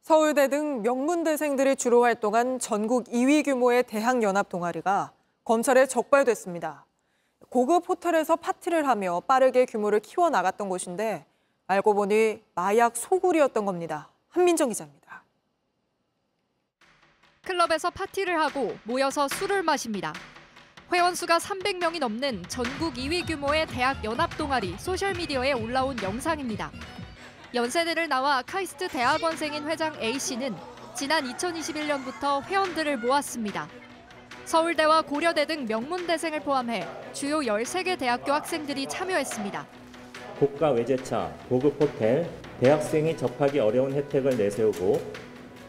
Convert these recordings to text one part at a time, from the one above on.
서울대 등 명문대생들이 주로 활동한 전국 2위 규모의 대학연합 동아리가 검찰에 적발됐습니다. 고급 호텔에서 파티를 하며 빠르게 규모를 키워나갔던 곳인데 알고 보니 마약 소굴이었던 겁니다. 한민정 기자입니다. 클럽에서 파티를 하고 모여서 술을 마십니다. 회원 수가 300명이 넘는 전국 2위 규모의 대학 연합 동아리 소셜미디어에 올라온 영상입니다. 연세대를 나와 카이스트 대학원생인 회장 A씨는 지난 2021년부터 회원들을 모았습니다. 서울대와 고려대 등 명문대생을 포함해 주요 13개 대학교 학생들이 참여했습니다. 고가 외제차, 고급 호텔, 대학생이 접하기 어려운 혜택을 내세우고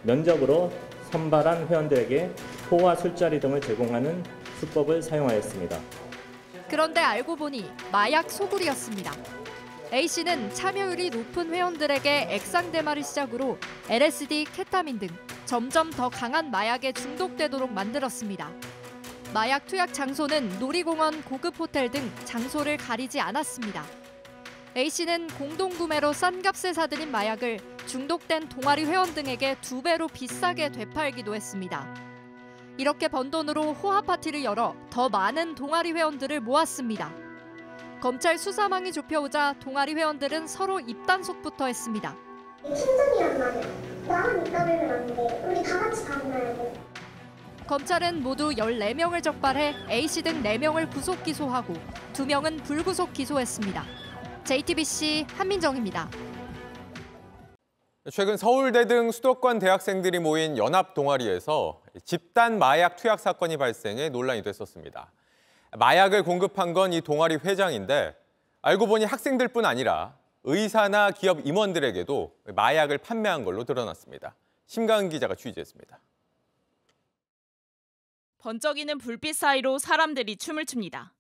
면접으로 선발한 회원들에게 포와 술자리 등을 제공하는 수법을 사용하였습니다. 그런데 알고 보니 마약 소굴이었습니다. A씨는 참여율이 높은 회원들에게 액상대마를 시작으로 LSD, 케타민 등 점점 더 강한 마약에 중독되도록 만들었습니다. 마약 투약 장소는 놀이공원, 고급 호텔 등 장소를 가리지 않았습니다. A씨는 공동구매로 싼 값에 사들인 마약을 중독된 동아리 회원 등에게 2배로 비싸게 되팔기도 했습니다. 이렇게 번 돈으로 호화 파티를 열어 더 많은 동아리 회원들을 모았습니다. 검찰 수사망이 좁혀오자 동아리 회원들은 서로 입단속부터 했습니다. 팀장이란 말이야. 나만 입단하면 안 돼. 우리 다 같이 만나야 돼. 검찰은 모두 14명을 적발해 A씨 등 4명을 구속 기소하고 2명은 불구속 기소했습니다. JTBC 한민정입니다. 최근 서울대 등 수도권 대학생들이 모인 연합 동아리에서 집단 마약 투약 사건이 발생해 논란이 됐었습니다. 마약을 공급한 건 이 동아리 회장인데 알고 보니 학생들뿐 아니라 의사나 기업 임원들에게도 마약을 판매한 걸로 드러났습니다. 심가은 기자가 취재했습니다. 번쩍이는 불빛 사이로 사람들이 춤을 춥니다.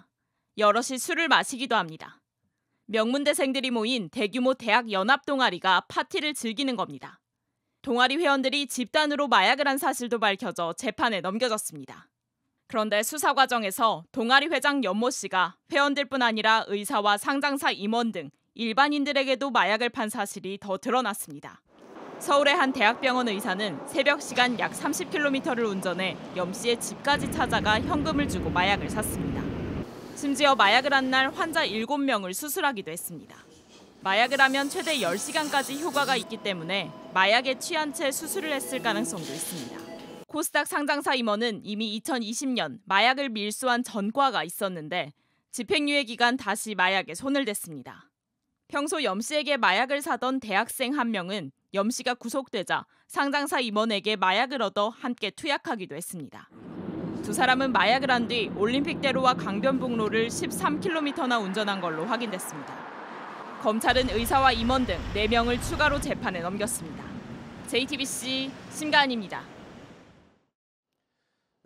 여럿이 술을 마시기도 합니다. 명문대생들이 모인 대규모 대학 연합 동아리가 파티를 즐기는 겁니다. 동아리 회원들이 집단으로 마약을 한 사실도 밝혀져 재판에 넘겨졌습니다. 그런데 수사 과정에서 동아리 회장 연모 씨가 회원들뿐 아니라 의사와 상장사 임원 등 일반인들에게도 마약을 판 사실이 더 드러났습니다. 서울의 한 대학병원 의사는 새벽 시간 약 30km를 운전해 염 씨의 집까지 찾아가 현금을 주고 마약을 샀습니다. 심지어 마약을 한 날 환자 7명을 수술하기도 했습니다. 마약을 하면 최대 10시간까지 효과가 있기 때문에 마약에 취한 채 수술을 했을 가능성도 있습니다. 코스닥 상장사 임원은 이미 2020년 마약을 밀수한 전과가 있었는데 집행유예 기간 다시 마약에 손을 댔습니다. 평소 염 씨에게 마약을 사던 대학생 한 명은 염 씨가 구속되자 상장사 임원에게 마약을 얻어 함께 투약하기도 했습니다. 두 사람은 마약을 한 뒤 올림픽대로와 강변북로를 13km나 운전한 걸로 확인됐습니다. 검찰은 의사와 임원 등 4명을 추가로 재판에 넘겼습니다. JTBC 심가은입니다.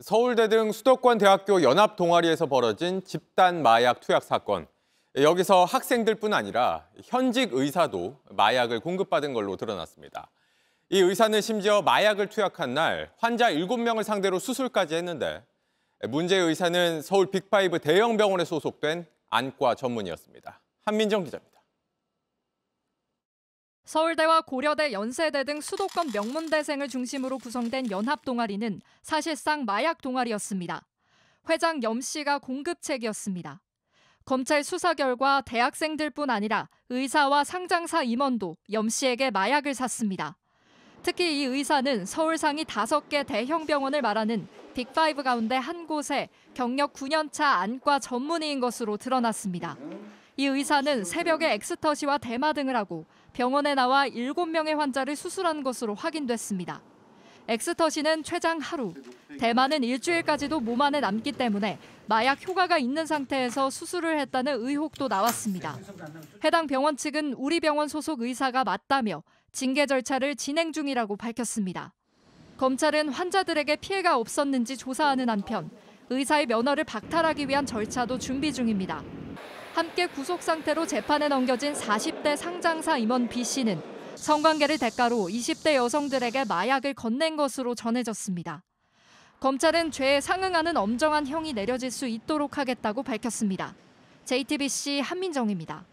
서울대 등 수도권 대학교 연합 동아리에서 벌어진 집단 마약 투약 사건. 여기서 학생들뿐 아니라 현직 의사도 마약을 공급받은 걸로 드러났습니다. 이 의사는 심지어 마약을 투약한 날 환자 7명을 상대로 수술까지 했는데 문제 의사는 서울 빅5 대형 병원에 소속된 안과 전문의였습니다. 한민정 기자입니다. 서울대와 고려대, 연세대 등 수도권 명문대생을 중심으로 구성된 연합 동아리는 사실상 마약 동아리였습니다. 회장 염 씨가 공급책이었습니다. 검찰 수사 결과 대학생들뿐 아니라 의사와 상장사 임원도 염 씨에게 마약을 샀습니다. 특히 이 의사는 서울 상위 5개 대형 병원을 말하는 빅5 가운데 한 곳에 경력 9년차 안과 전문의인 것으로 드러났습니다. 이 의사는 새벽에 엑스터시와 대마 등을 하고 병원에 나와 7명의 환자를 수술한 것으로 확인됐습니다. 엑스터시는 최장 하루, 대마는 일주일까지도 몸 안에 남기 때문에 마약 효과가 있는 상태에서 수술을 했다는 의혹도 나왔습니다. 해당 병원 측은 우리 병원 소속 의사가 맞다며 징계 절차를 진행 중이라고 밝혔습니다. 검찰은 환자들에게 피해가 없었는지 조사하는 한편 의사의 면허를 박탈하기 위한 절차도 준비 중입니다. 함께 구속 상태로 재판에 넘겨진 40대 상장사 임원 B씨는 성관계를 대가로 20대 여성들에게 마약을 건넨 것으로 전해졌습니다. 검찰은 죄에 상응하는 엄정한 형이 내려질 수 있도록 하겠다고 밝혔습니다. JTBC 한민정입니다.